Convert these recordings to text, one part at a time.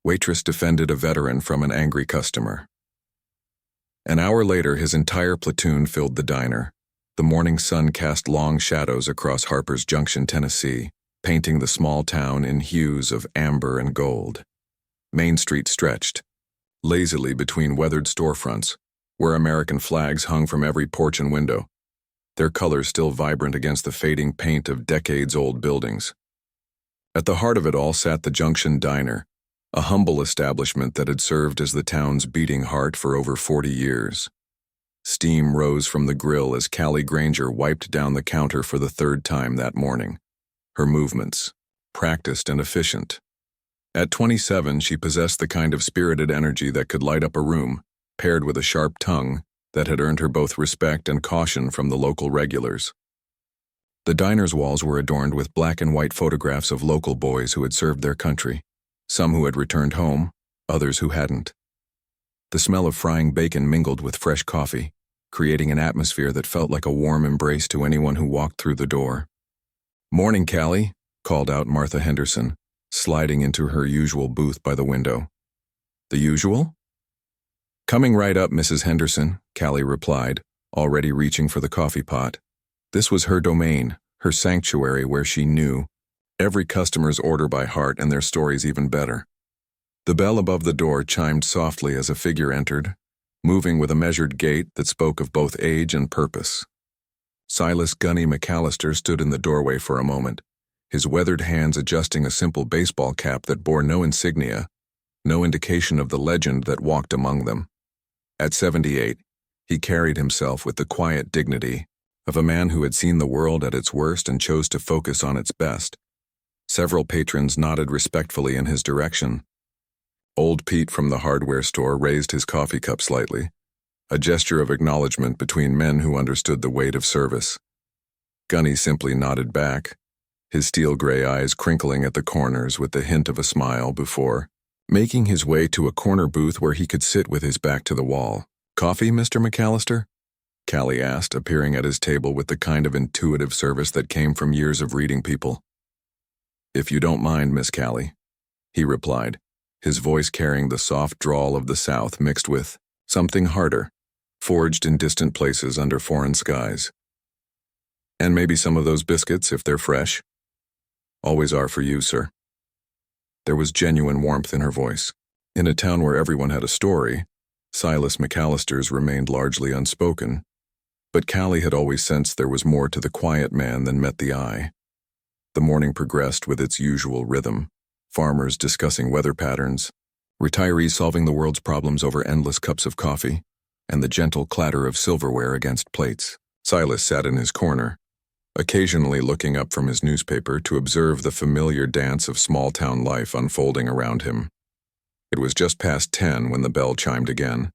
Waitress defended a veteran from an angry customer. An hour later, his entire platoon filled the diner. The morning sun cast long shadows across Harper's Junction, Tennessee, painting the small town in hues of amber and gold. Main Street stretched lazily between weathered storefronts, where American flags hung from every porch and window, their colors still vibrant against the fading paint of decades-old buildings. At the heart of it all sat the Junction Diner, a humble establishment that had served as the town's beating heart for over 40 years. Steam rose from the grill as Callie Granger wiped down the counter for the third time that morning, her movements practiced and efficient. At 27, she possessed the kind of spirited energy that could light up a room, paired with a sharp tongue that had earned her both respect and caution from the local regulars. The diner's walls were adorned with black and white photographs of local boys who had served their country, some who had returned home, others who hadn't. The smell of frying bacon mingled with fresh coffee, creating an atmosphere that felt like a warm embrace to anyone who walked through the door. "Morning, Callie," called out Martha Henderson, sliding into her usual booth by the window. "The usual?" "Coming right up, Mrs. Henderson," Callie replied, already reaching for the coffee pot. This was her domain, her sanctuary where she knew every customer's order by heart and their stories even better. The bell above the door chimed softly as a figure entered, moving with a measured gait that spoke of both age and purpose. Silas Gunny McAllister stood in the doorway for a moment, his weathered hands adjusting a simple baseball cap that bore no insignia, no indication of the legend that walked among them. At 78, he carried himself with the quiet dignity of a man who had seen the world at its worst and chose to focus on its best. Several patrons nodded respectfully in his direction. Old Pete from the hardware store raised his coffee cup slightly, a gesture of acknowledgement between men who understood the weight of service. Gunny simply nodded back, his steel-gray eyes crinkling at the corners with the hint of a smile before making his way to a corner booth where he could sit with his back to the wall. "Coffee, Mr. McAllister?" Callie asked, appearing at his table with the kind of intuitive service that came from years of reading people. "If you don't mind, Miss Callie," he replied, his voice carrying the soft drawl of the South mixed with something harder, forged in distant places under foreign skies. "And maybe some of those biscuits, if they're fresh." "Always are for you, sir." There was genuine warmth in her voice. In a town where everyone had a story, Silas McAllister's remained largely unspoken, but Callie had always sensed there was more to the quiet man than met the eye. The morning progressed with its usual rhythm, farmers discussing weather patterns, retirees solving the world's problems over endless cups of coffee, and the gentle clatter of silverware against plates. Silas sat in his corner, occasionally looking up from his newspaper to observe the familiar dance of small-town life unfolding around him. It was just past 10 when the bell chimed again,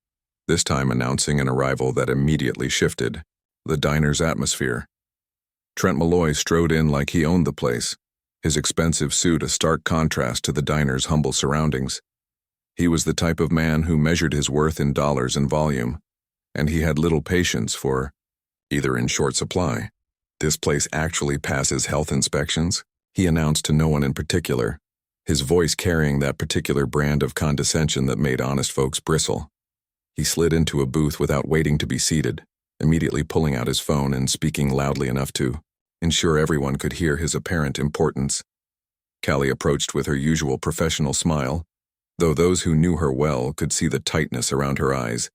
this time announcing an arrival that immediately shifted the diner's atmosphere. Trent Malloy strode in like he owned the place, his expensive suit a stark contrast to the diner's humble surroundings. He was the type of man who measured his worth in dollars and volume, and he had little patience for either in short supply. "This place actually passes health inspections," he announced to no one in particular, his voice carrying that particular brand of condescension that made honest folks bristle. He slid into a booth without waiting to be seated, immediately pulling out his phone and speaking loudly enough to ensure everyone could hear his apparent importance. Callie approached with her usual professional smile, though those who knew her well could see the tightness around her eyes.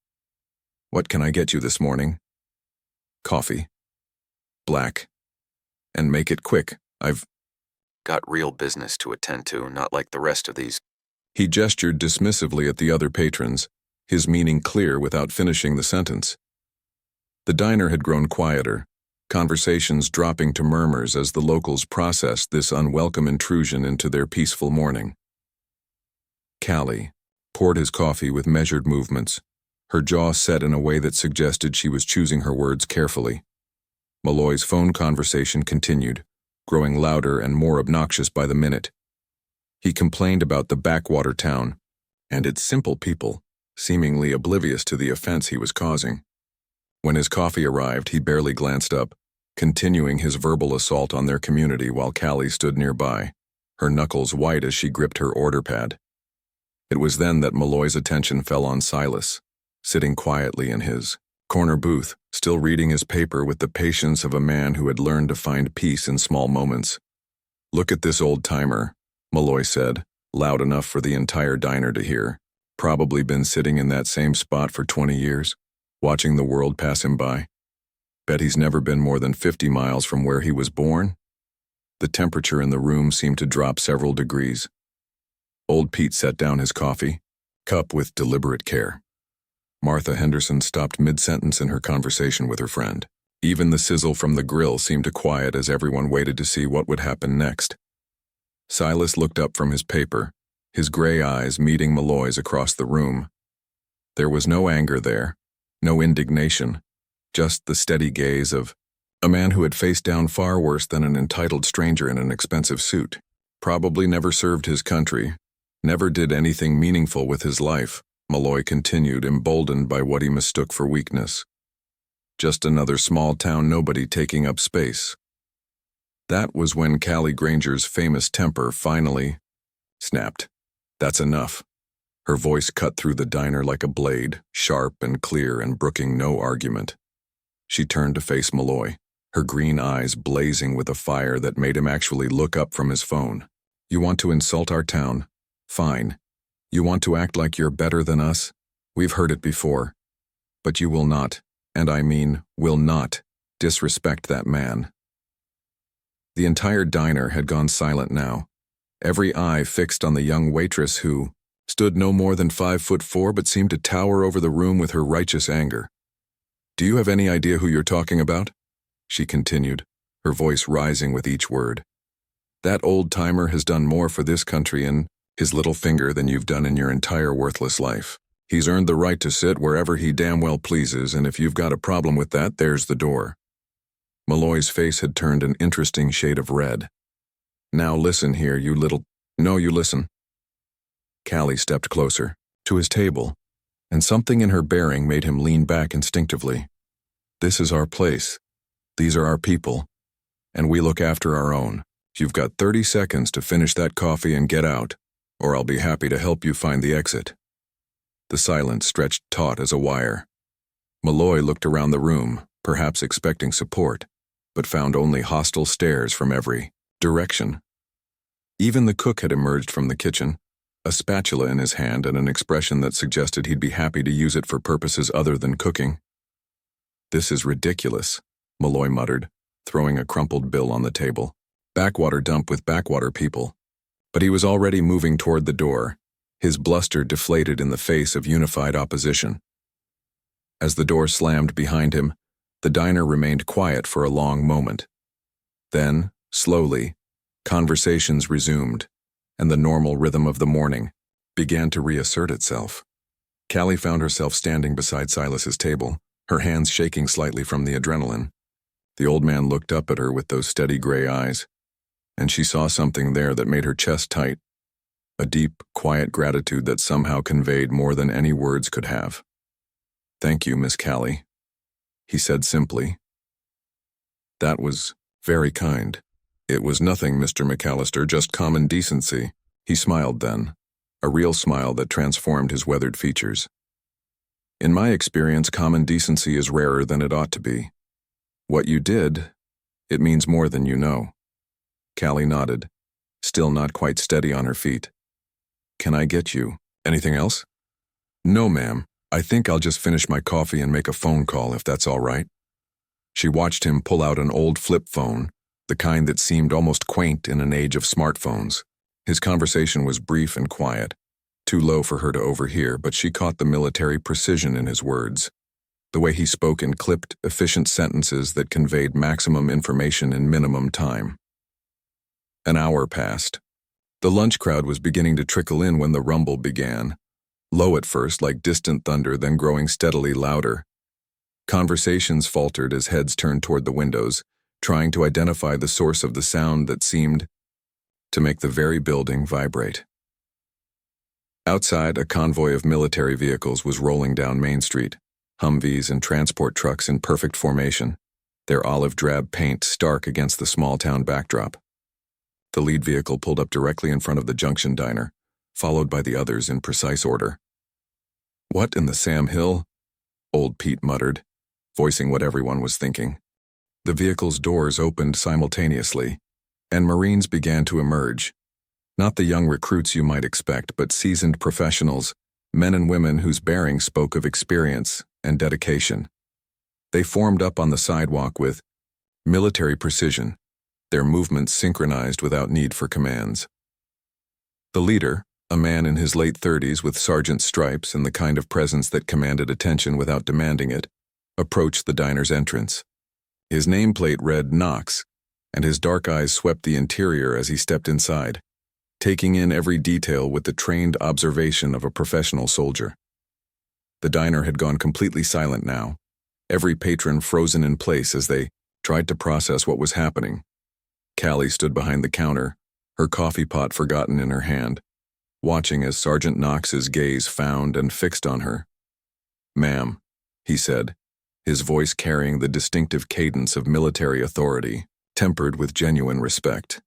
"What can I get you this morning?" "Coffee. Black. And make it quick. I've got real business to attend to, not like the rest of these." He gestured dismissively at the other patrons, his meaning clear without finishing the sentence. The diner had grown quieter, conversations dropping to murmurs as the locals processed this unwelcome intrusion into their peaceful morning. Callie poured his coffee with measured movements, her jaw set in a way that suggested she was choosing her words carefully. Malloy's phone conversation continued, growing louder and more obnoxious by the minute. He complained about the backwater town and its simple people, seemingly oblivious to the offense he was causing. When his coffee arrived, he barely glanced up, continuing his verbal assault on their community while Callie stood nearby, her knuckles white as she gripped her order pad. It was then that Malloy's attention fell on Silas, sitting quietly in his corner booth, still reading his paper with the patience of a man who had learned to find peace in small moments. "Look at this old-timer," Malloy said, loud enough for the entire diner to hear. "Probably been sitting in that same spot for 20 years, watching the world pass him by. Bet he's never been more than 50 miles from where he was born." The temperature in the room seemed to drop several degrees. Old Pete set down his coffee cup with deliberate care. Martha Henderson stopped mid-sentence in her conversation with her friend. Even the sizzle from the grill seemed to quiet as everyone waited to see what would happen next. Silas looked up from his paper, his gray eyes meeting Malloy's across the room. There was no anger there, no indignation, just the steady gaze of a man who had faced down far worse than an entitled stranger in an expensive suit. Probably never served his country, never did anything meaningful with his life, Malloy continued, emboldened by what he mistook for weakness. Just another small-town nobody taking up space. That was when Callie Granger's famous temper finally snapped. "That's enough." Her voice cut through the diner like a blade, sharp and clear and brooking no argument. She turned to face Malloy, her green eyes blazing with a fire that made him actually look up from his phone. "You want to insult our town? Fine. You want to act like you're better than us? We've heard it before. But you will not, and I mean will not, disrespect that man." The entire diner had gone silent now, every eye fixed on the young waitress who stood no more than 5'4" but seemed to tower over the room with her righteous anger. "Do you have any idea who you're talking about?" she continued, her voice rising with each word. "That old-timer has done more for this country and his little finger than you've done in your entire worthless life. He's earned the right to sit wherever he damn well pleases, and if you've got a problem with that, there's the door." Malloy's face had turned an interesting shade of red. "Now listen here, you little—" "No, you listen." Callie stepped closer, to his table, and something in her bearing made him lean back instinctively. "This is our place. These are our people, and we look after our own. You've got 30 seconds to finish that coffee and get out, or I'll be happy to help you find the exit." The silence stretched taut as a wire. Malloy looked around the room, perhaps expecting support, but found only hostile stares from every direction. Even the cook had emerged from the kitchen, a spatula in his hand and an expression that suggested he'd be happy to use it for purposes other than cooking. "This is ridiculous," Malloy muttered, throwing a crumpled bill on the table. "Backwater dump with backwater people." But he was already moving toward the door, his bluster deflated in the face of unified opposition. As the door slammed behind him, the diner remained quiet for a long moment. Then, slowly, conversations resumed, and the normal rhythm of the morning began to reassert itself. Callie found herself standing beside Silas's table, her hands shaking slightly from the adrenaline. The old man looked up at her with those steady gray eyes, and she saw something there that made her chest tight, a deep, quiet gratitude that somehow conveyed more than any words could have. "Thank you, Miss Callie," he said simply. "That was very kind." "It was nothing, Mr. McAllister, just common decency." He smiled then, a real smile that transformed his weathered features. "In my experience, common decency is rarer than it ought to be. What you did, it means more than you know." Callie nodded, still not quite steady on her feet. "Can I get you anything else?" "No, ma'am. I think I'll just finish my coffee and make a phone call if that's all right." She watched him pull out an old flip phone, the kind that seemed almost quaint in an age of smartphones. His conversation was brief and quiet, too low for her to overhear, but she caught the military precision in his words, the way he spoke in clipped, efficient sentences that conveyed maximum information in minimum time. An hour passed. The lunch crowd was beginning to trickle in when the rumble began, low at first like distant thunder, then growing steadily louder. Conversations faltered as heads turned toward the windows, trying to identify the source of the sound that seemed to make the very building vibrate. Outside, a convoy of military vehicles was rolling down Main Street, Humvees and transport trucks in perfect formation, their olive-drab paint stark against the small-town backdrop. The lead vehicle pulled up directly in front of the Junction Diner, followed by the others in precise order. "What in the Sam Hill?" Old Pete muttered, voicing what everyone was thinking. The vehicle's doors opened simultaneously, and Marines began to emerge. Not the young recruits you might expect, but seasoned professionals, men and women whose bearing spoke of experience and dedication. They formed up on the sidewalk with military precision, their movements synchronized without need for commands. The leader, a man in his late 30s with sergeant's stripes and the kind of presence that commanded attention without demanding it, approached the diner's entrance. His nameplate read Knox, and his dark eyes swept the interior as he stepped inside, taking in every detail with the trained observation of a professional soldier. The diner had gone completely silent now, every patron frozen in place as they tried to process what was happening. Callie stood behind the counter, her coffee pot forgotten in her hand, watching as Sergeant Knox's gaze found and fixed on her. "Ma'am," he said, his voice carrying the distinctive cadence of military authority, tempered with genuine respect.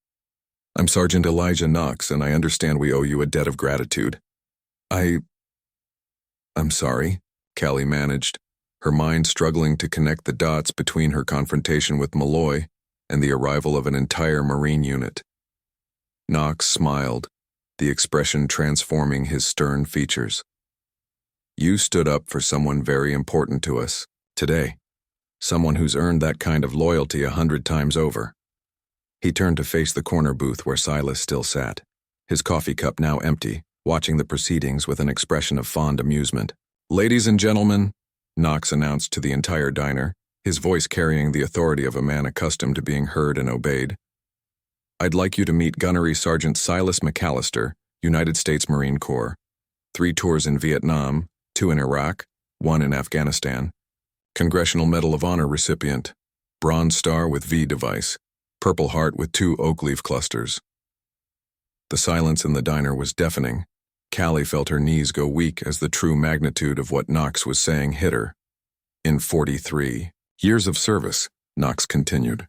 "I'm Sergeant Elijah Knox, and I understand we owe you a debt of gratitude." I'm sorry," Callie managed, her mind struggling to connect the dots between her confrontation with Malloy and the arrival of an entire Marine unit. Knox smiled, the expression transforming his stern features. "You stood up for someone very important to us, today. Someone who's earned that kind of loyalty 100 times over." He turned to face the corner booth where Silas still sat, his coffee cup now empty, watching the proceedings with an expression of fond amusement. "Ladies and gentlemen," Knox announced to the entire diner, his voice carrying the authority of a man accustomed to being heard and obeyed. "I'd like you to meet Gunnery Sergeant Silas McAllister, United States Marine Corps. 3 tours in Vietnam, 2 in Iraq, 1 in Afghanistan. Congressional Medal of Honor recipient, Bronze Star with V device, Purple Heart with 2 oak leaf clusters." The silence in the diner was deafening. Callie felt her knees go weak as the true magnitude of what Knox was saying hit her. "In 43 years of service," Knox continued,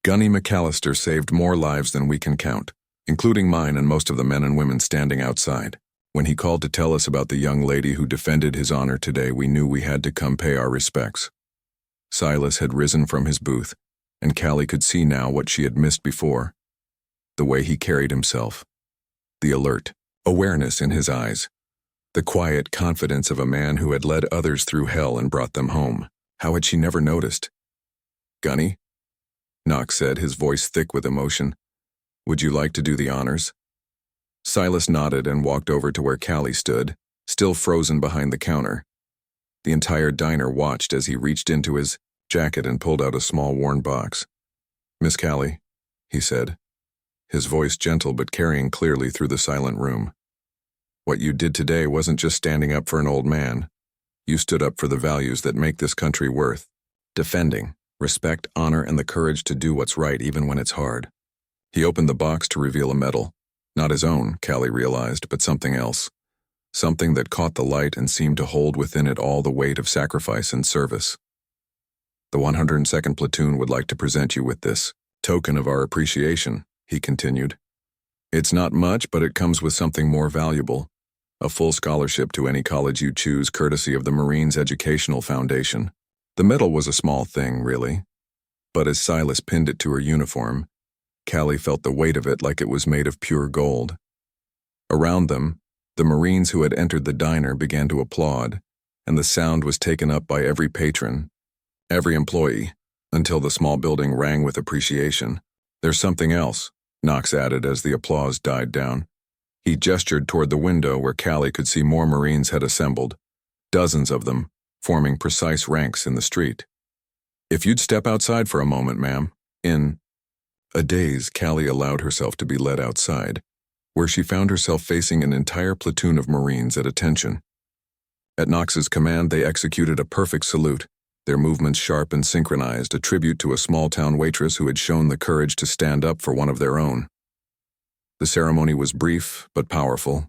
"Gunny McAllister saved more lives than we can count, including mine and most of the men and women standing outside. When he called to tell us about the young lady who defended his honor today, we knew we had to come pay our respects." Silas had risen from his booth, and Callie could see now what she had missed before. The way he carried himself. The alert awareness in his eyes. The quiet confidence of a man who had led others through hell and brought them home. How had she never noticed? "Gunny," Knox said, his voice thick with emotion, "would you like to do the honors?" Silas nodded and walked over to where Callie stood, still frozen behind the counter. The entire diner watched as he reached into his jacket and pulled out a small worn box. "Miss Callie," he said, his voice gentle but carrying clearly through the silent room. "What you did today wasn't just standing up for an old man. You stood up for the values that make this country worth defending: respect, honor, and the courage to do what's right even when it's hard." He opened the box to reveal a medal. Not his own, Callie realized, but something else. Something that caught the light and seemed to hold within it all the weight of sacrifice and service. "The 102nd Platoon would like to present you with this token of our appreciation," he continued. "It's not much, but it comes with something more valuable. A full scholarship to any college you choose, courtesy of the Marines Educational Foundation." The medal was a small thing, really. But as Silas pinned it to her uniform, Callie felt the weight of it like it was made of pure gold. Around them, the Marines who had entered the diner began to applaud, and the sound was taken up by every patron, every employee, until the small building rang with appreciation. "There's something else," Knox added as the applause died down. He gestured toward the window where Callie could see more Marines had assembled, dozens of them, forming precise ranks in the street. "If you'd step outside for a moment, ma'am." In a daze, Callie allowed herself to be led outside, where she found herself facing an entire platoon of Marines at attention. At Knox's command, they executed a perfect salute, their movements sharp and synchronized, a tribute to a small-town waitress who had shown the courage to stand up for one of their own. The ceremony was brief but powerful.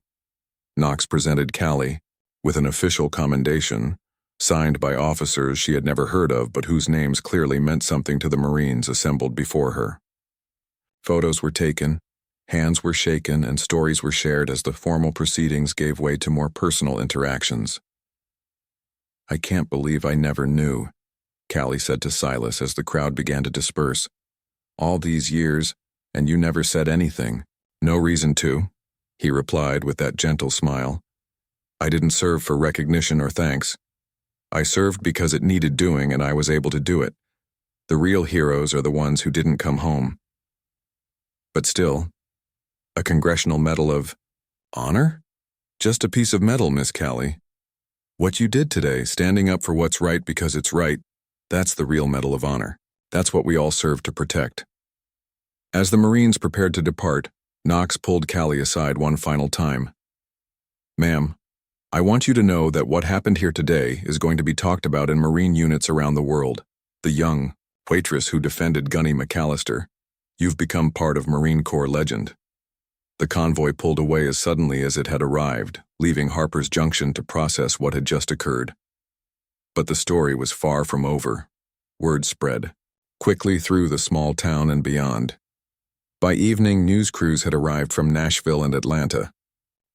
Knox presented Callie with an official commendation, signed by officers she had never heard of but whose names clearly meant something to the Marines assembled before her. Photos were taken, Hands were shaken and stories were shared as the formal proceedings gave way to more personal interactions. "I can't believe I never knew," Callie said to Silas as the crowd began to disperse. "All these years, and you never said anything." "No reason to," he replied with that gentle smile. "I didn't serve for recognition or thanks. I served because it needed doing and I was able to do it. The real heroes are the ones who didn't come home." But still, a Congressional Medal of Honor? Just a piece of metal, Miss Callie. What you did today, standing up for what's right because it's right, that's the real Medal of Honor. That's what we all serve to protect. As the Marines prepared to depart, Knox pulled Callie aside one final time. "Ma'am, I want you to know that what happened here today is going to be talked about in Marine units around the world. The young Waitress who defended Gunny McAllister. You've become part of Marine Corps legend." The convoy pulled away as suddenly as it had arrived, leaving Harper's Junction to process what had just occurred. But the story was far from over. Word spread quickly through the small town and beyond. By evening, news crews had arrived from Nashville and Atlanta.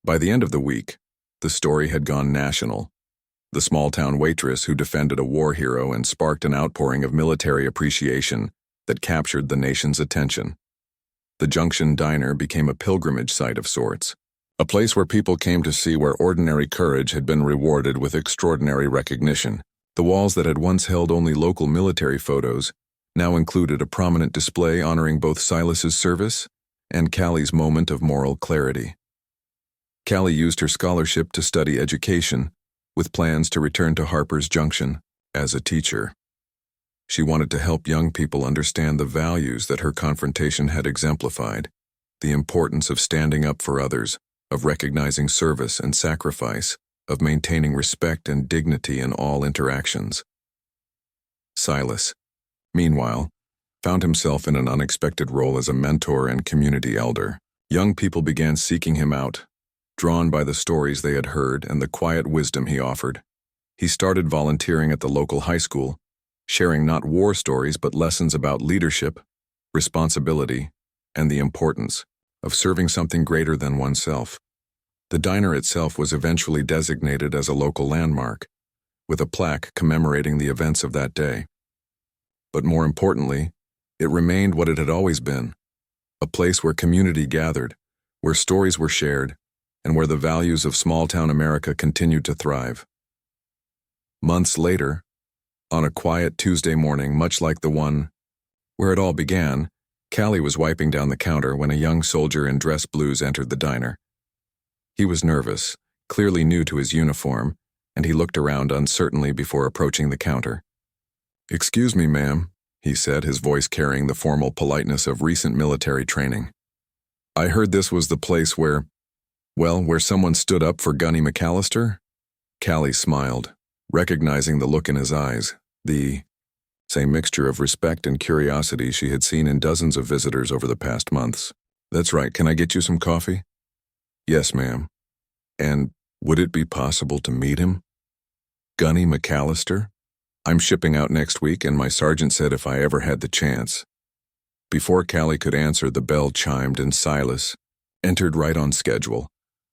By the end of the week, the story had gone national. The small-town waitress who defended a war hero and sparked an outpouring of military appreciation that captured the nation's attention. The Junction Diner became a pilgrimage site of sorts, a place where people came to see where ordinary courage had been rewarded with extraordinary recognition. The walls that had once held only local military photos now included a prominent display honoring both Silas's service and Callie's moment of moral clarity. Callie used her scholarship to study education, with plans to return to Harper's Junction as a teacher. She wanted to help young people understand the values that her confrontation had exemplified, the importance of standing up for others, of recognizing service and sacrifice, of maintaining respect and dignity in all interactions. Silas, meanwhile, found himself in an unexpected role as a mentor and community elder. Young people began seeking him out, drawn by the stories they had heard and the quiet wisdom he offered. He started volunteering at the local high school, sharing not war stories but lessons about leadership, responsibility, and the importance of serving something greater than oneself. The diner itself was eventually designated as a local landmark, with a plaque commemorating the events of that day. But more importantly, it remained what it had always been, a place where community gathered, where stories were shared, and where the values of small-town America continued to thrive. Months later, on a quiet Tuesday morning much like the one where it all began, Callie was wiping down the counter when a young soldier in dress blues entered the diner. He was nervous, clearly new to his uniform, and he looked around uncertainly before approaching the counter. "Excuse me, ma'am," he said, his voice carrying the formal politeness of recent military training. "I heard this was the place where someone stood up for Gunny McAllister?" Callie smiled, recognizing the look in his eyes, the same mixture of respect and curiosity she had seen in dozens of visitors over the past months. "That's right. Can I get you some coffee?" "Yes, ma'am." "And would it be possible to meet him?" "Gunny McAllister? I'm shipping out next week, and my sergeant said if I ever had the chance." Before Callie could answer, the bell chimed and Silas entered right on schedule,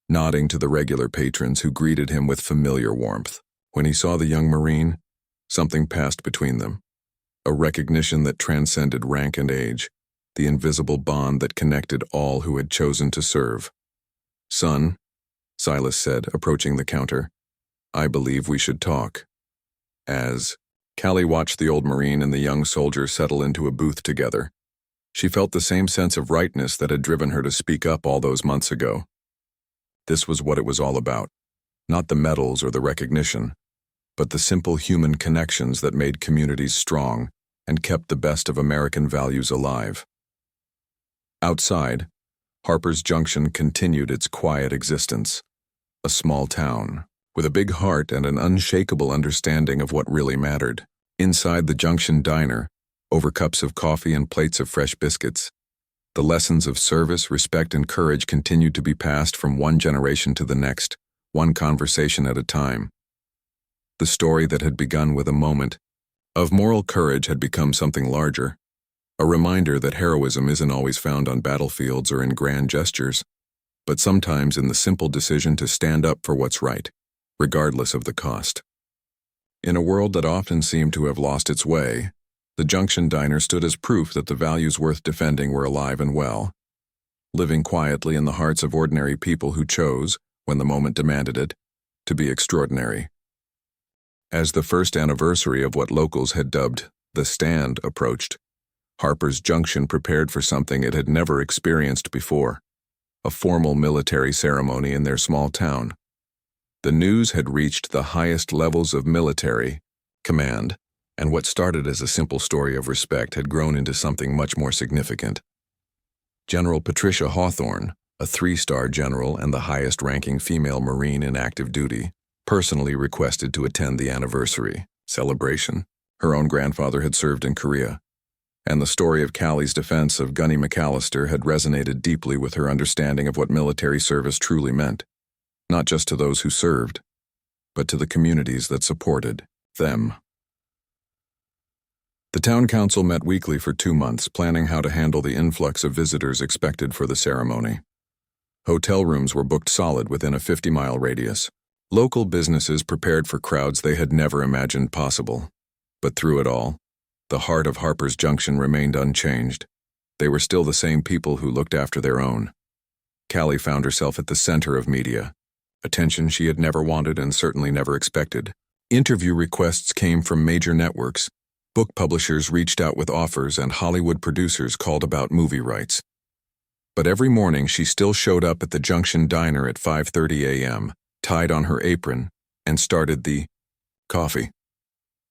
nodding to the regular patrons who greeted him with familiar warmth. When he saw the young Marine, something passed between them, a recognition that transcended rank and age, the invisible bond that connected all who had chosen to serve. "Son," Silas said, approaching the counter, "I believe we should talk." As Callie watched the old Marine and the young soldier settle into a booth together, she felt the same sense of rightness that had driven her to speak up all those months ago. This was what it was all about, not the medals or the recognition, but the simple human connections that made communities strong and kept the best of American values alive. Outside, Harper's Junction continued its quiet existence, a small town, with a big heart and an unshakable understanding of what really mattered. Inside the Junction Diner, over cups of coffee and plates of fresh biscuits, the lessons of service, respect, and courage continued to be passed from one generation to the next, one conversation at a time. The story that had begun with a moment of moral courage had become something larger, A reminder that heroism isn't always found on battlefields or in grand gestures, but sometimes in the simple decision to stand up for what's right, regardless of the cost. In a world that often seemed to have lost its way, the Junction Diner stood as proof that the values worth defending were alive and well, living quietly in the hearts of ordinary people who chose, when the moment demanded it, to be extraordinary. As the first anniversary of what locals had dubbed the Stand approached, Harper's Junction prepared for something it had never experienced before, a formal military ceremony in their small town. The news had reached the highest levels of military command, and what started as a simple story of respect had grown into something much more significant. General Patricia Hawthorne, a 3-star general and the highest-ranking female Marine in active duty, personally requested to attend the anniversary celebration. Her own grandfather had served in Korea, and the story of Callie's defense of Gunny McAllister had resonated deeply with her understanding of what military service truly meant, not just to those who served, but to the communities that supported them. The town council met weekly for 2 months, planning how to handle the influx of visitors expected for the ceremony. Hotel rooms were booked solid within a 50-mile radius. Local businesses prepared for crowds they had never imagined possible. But through it all, the heart of Harper's Junction remained unchanged. They were still the same people who looked after their own. Callie found herself at the center of media, attention she had never wanted and certainly never expected. Interview requests came from major networks. Book publishers reached out with offers and Hollywood producers called about movie rights. But every morning she still showed up at the Junction Diner at 5:30 a.m., tied on her apron, and started the coffee.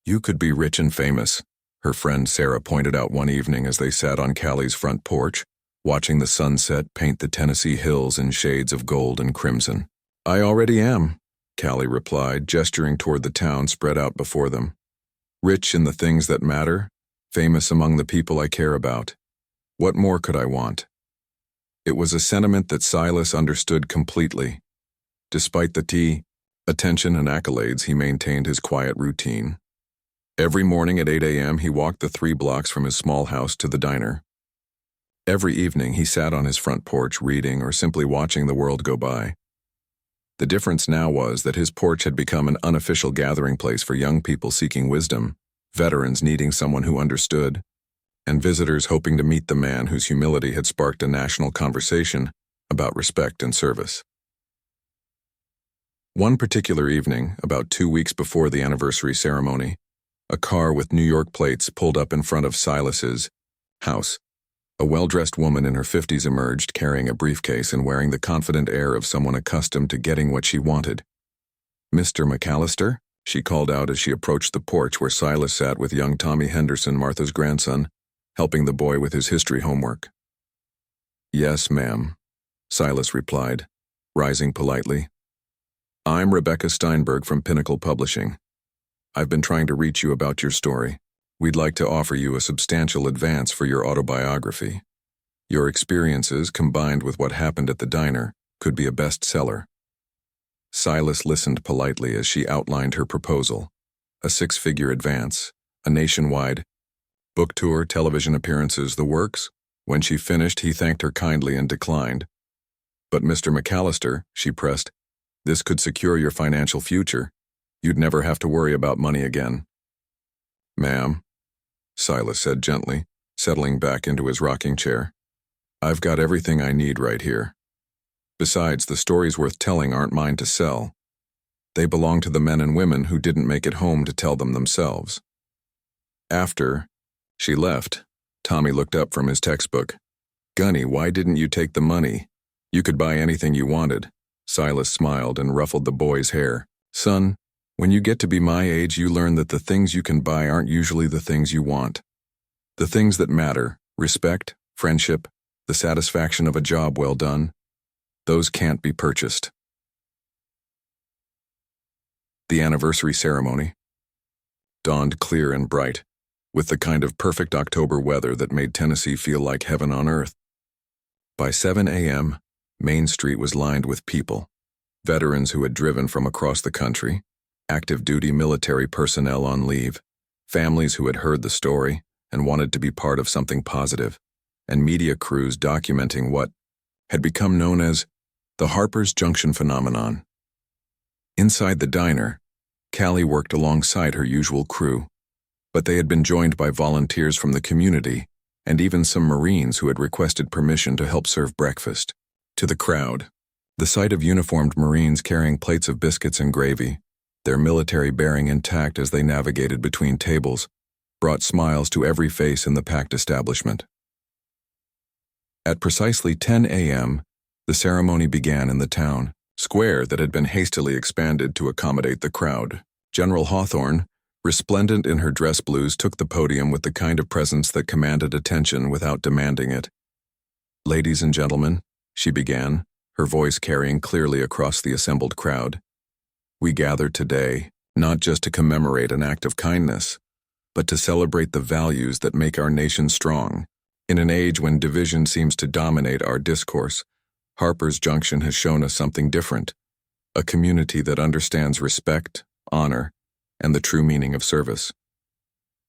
"You could be rich and famous," her friend Sarah pointed out one evening as they sat on Callie's front porch, watching the sunset paint the Tennessee hills in shades of gold and crimson. "I already am," Callie replied, gesturing toward the town spread out before them. "Rich in the things that matter, famous among the people I care about. What more could I want?" It was a sentiment that Silas understood completely. Despite the attention and accolades, he maintained his quiet routine. Every morning at 8 a.m. he walked the 3 blocks from his small house to the diner. Every evening he sat on his front porch reading or simply watching the world go by. The difference now was that his porch had become an unofficial gathering place for young people seeking wisdom, veterans needing someone who understood, and visitors hoping to meet the man whose humility had sparked a national conversation about respect and service. One particular evening, about 2 weeks before the anniversary ceremony, a car with New York plates pulled up in front of Silas's house. A well-dressed woman in her 50s emerged, carrying a briefcase and wearing the confident air of someone accustomed to getting what she wanted. "Mr. McAllister?" she called out as she approached the porch where Silas sat with young Tommy Henderson, Martha's grandson, helping the boy with his history homework. "Yes, ma'am," Silas replied, rising politely. "I'm Rebecca Steinberg from Pinnacle Publishing. I've been trying to reach you about your story. We'd like to offer you a substantial advance for your autobiography. Your experiences, combined with what happened at the diner, could be a bestseller." Silas listened politely as she outlined her proposal: a 6-figure advance, a nationwide book tour, television appearances, the works. When she finished, he thanked her kindly and declined. "But Mr. McAllister," she pressed, "this could secure your financial future. You'd never have to worry about money again." "Ma'am," Silas said gently, settling back into his rocking chair, "I've got everything I need right here. Besides, the stories worth telling aren't mine to sell. They belong to the men and women who didn't make it home to tell them themselves." After she left, Tommy looked up from his textbook. "Gunny, why didn't you take the money? You could buy anything you wanted." Silas smiled and ruffled the boy's hair. "Son, when you get to be my age, you learn that the things you can buy aren't usually the things you want. The things that matter, respect, friendship, the satisfaction of a job well done, those can't be purchased." The anniversary ceremony dawned clear and bright, with the kind of perfect October weather that made Tennessee feel like heaven on earth. By 7 a.m., Main Street was lined with people, veterans who had driven from across the country, active duty military personnel on leave, families who had heard the story, and wanted to be part of something positive, and media crews documenting what had become known as the Harper's Junction phenomenon. Inside the diner, Callie worked alongside her usual crew, but they had been joined by volunteers from the community and even some Marines who had requested permission to help serve breakfast. To the crowd, the sight of uniformed Marines carrying plates of biscuits and gravy, their military bearing intact as they navigated between tables, brought smiles to every face in the packed establishment. At precisely 10 a.m., the ceremony began in the town square that had been hastily expanded to accommodate the crowd. General Hawthorne, resplendent in her dress blues, took the podium with the kind of presence that commanded attention without demanding it. "Ladies and gentlemen," she began, her voice carrying clearly across the assembled crowd, "we gather today not just to commemorate an act of kindness, but to celebrate the values that make our nation strong. In an age when division seems to dominate our discourse, Harper's Junction has shown us something different, a community that understands respect, honor, and the true meaning of service."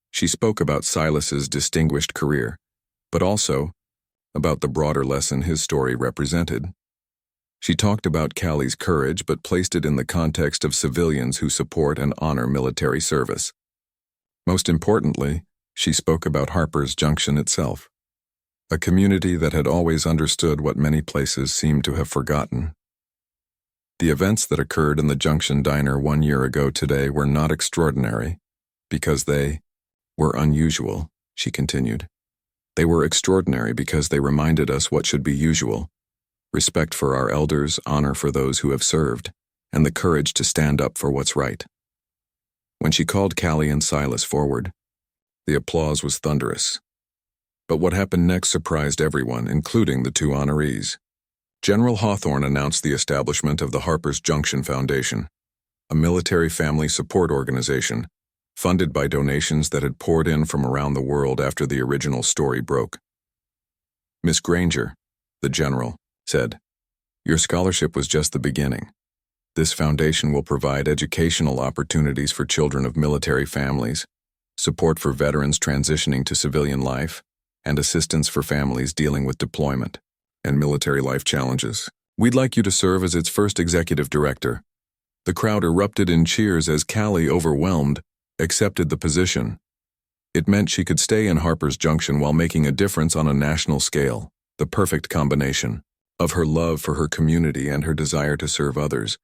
She spoke about Silas's distinguished career, but also about the broader lesson his story represented. She talked about Callie's courage, but placed it in the context of civilians who support and honor military service. Most importantly, she spoke about Harper's Junction itself, a community that had always understood what many places seemed to have forgotten. The events that occurred in the Junction Diner 1 year ago today were not extraordinary, because they were unusual, she continued. They were extraordinary because they reminded us what should be usual: respect for our elders, honor for those who have served, and the courage to stand up for what's right. When she called Callie and Silas forward, the applause was thunderous. But what happened next surprised everyone, including the two honorees. General Hawthorne announced the establishment of the Harper's Junction Foundation, a military family support organization, funded by donations that had poured in from around the world after the original story broke. "Miss Granger," the general said, "your scholarship was just the beginning. This foundation will provide educational opportunities for children of military families, support for veterans transitioning to civilian life, and assistance for families dealing with deployment and military life challenges. We'd like you to serve as its first executive director." The crowd erupted in cheers as Callie, overwhelmed, accepted the position. It meant she could stay in Harper's Junction while making a difference on a national scale, the perfect combination of her love for her community and her desire to serve others.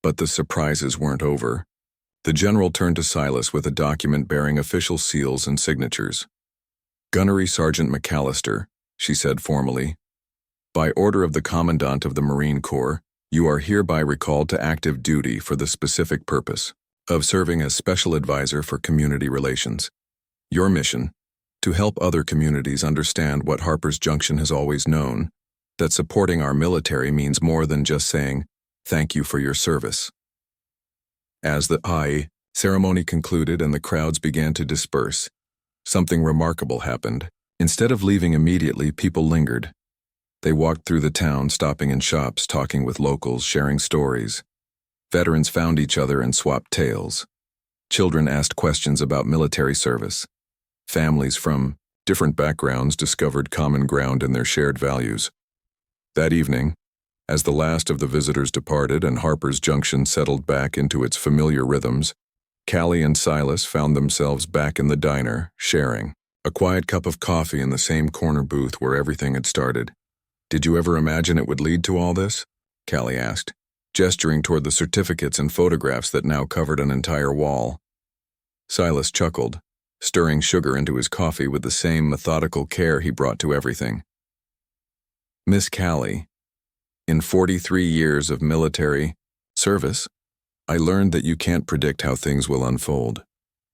But the surprises weren't over. The general turned to Silas with a document bearing official seals and signatures. "Gunnery Sergeant McAllister," she said formally, "by order of the Commandant of the Marine Corps, you are hereby recalled to active duty for the specific purpose of serving as Special Advisor for Community Relations. Your mission, to help other communities understand what Harper's Junction has always known, that supporting our military means more than just saying, 'Thank you for your service.'" As the ceremony concluded and the crowds began to disperse, something remarkable happened. Instead of leaving immediately, people lingered. They walked through the town, stopping in shops, talking with locals, sharing stories. Veterans found each other and swapped tales. Children asked questions about military service. Families from different backgrounds discovered common ground in their shared values. That evening, as the last of the visitors departed and Harper's Junction settled back into its familiar rhythms, Callie and Silas found themselves back in the diner, sharing a quiet cup of coffee in the same corner booth where everything had started. "Did you ever imagine it would lead to all this?" Callie asked, gesturing toward the certificates and photographs that now covered an entire wall. Silas chuckled, stirring sugar into his coffee with the same methodical care he brought to everything. "Miss Callie, in 43 years of military service, I learned that you can't predict how things will unfold.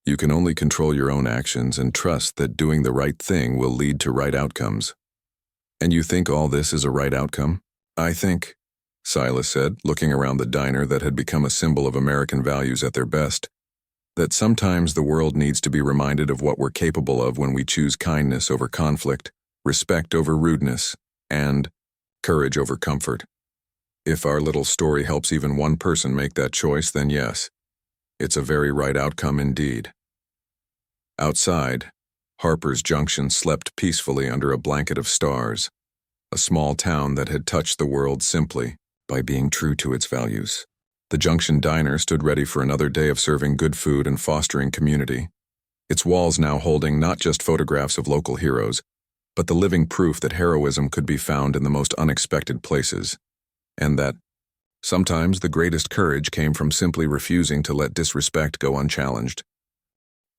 You can only control your own actions and trust that doing the right thing will lead to right outcomes." "And you think all this is a right outcome?" "I think," Silas said, looking around the diner that had become a symbol of American values at their best, "that sometimes the world needs to be reminded of what we're capable of when we choose kindness over conflict, respect over rudeness, and courage over comfort. If our little story helps even one person make that choice, then yes, it's a very right outcome indeed." Outside, Harper's Junction slept peacefully under a blanket of stars, a small town that had touched the world simply by being true to its values. The Junction Diner stood ready for another day of serving good food and fostering community, its walls now holding not just photographs of local heroes, but the living proof that heroism could be found in the most unexpected places, and that sometimes the greatest courage came from simply refusing to let disrespect go unchallenged.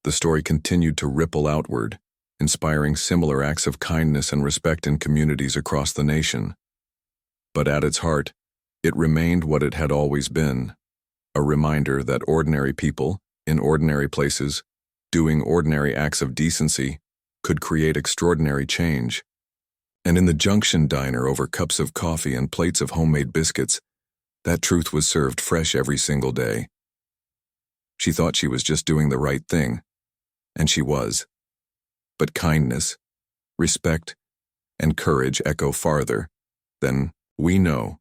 The story continued to ripple outward, inspiring similar acts of kindness and respect in communities across the nation. But at its heart, it remained what it had always been, a reminder that ordinary people, in ordinary places, doing ordinary acts of decency, could create extraordinary change. And in the Junction Diner, over cups of coffee and plates of homemade biscuits, that truth was served fresh every single day. She thought she was just doing the right thing, and she was. But kindness, respect, and courage echo farther than we know.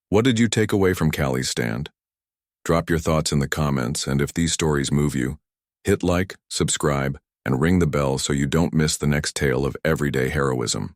What did you take away from Callie's stand? Drop your thoughts in the comments, and if these stories move you, hit like, subscribe, and ring the bell so you don't miss the next tale of everyday heroism.